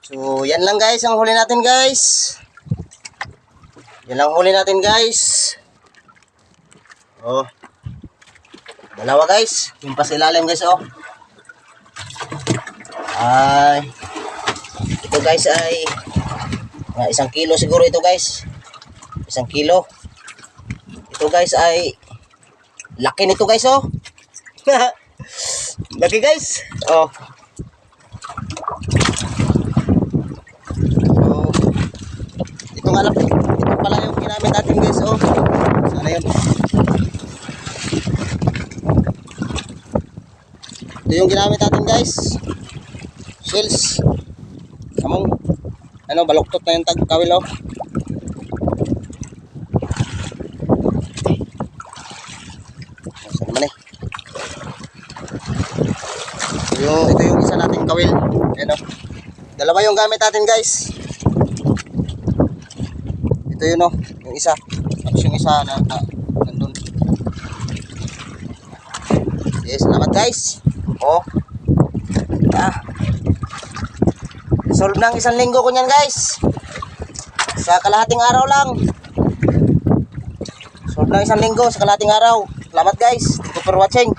So, yan lang guys ang huli natin guys. Yan lang huli natin guys. Oh. Dalawa guys. Yung pa sa ilalim guys oh. Ay. Ito guys ay 1 kilo siguro ito guys. 1 kilo. Ito guys ay laki nito guys oh. Laki guys. Oh. So, ito nga lang. Ito pala yung ginamit natin guys oh. Sana yun. Ito yung ginamit natin guys. Shells. Kamong ano baluktot na yung tagkawil oh. Saan naman eh. Ito yung isa nating kawil. Ayan oh. Dalawa yung gamit natin guys. Ito yun oh, yung isa. Tapos yung isa na nandun. Yes, salamat guys. Oh. Solve ng 1 linggo ko niyan guys. Sa kalahating araw lang. Solve ng 1 linggo sa kalahating araw. Salamat guys. Thank you for watching.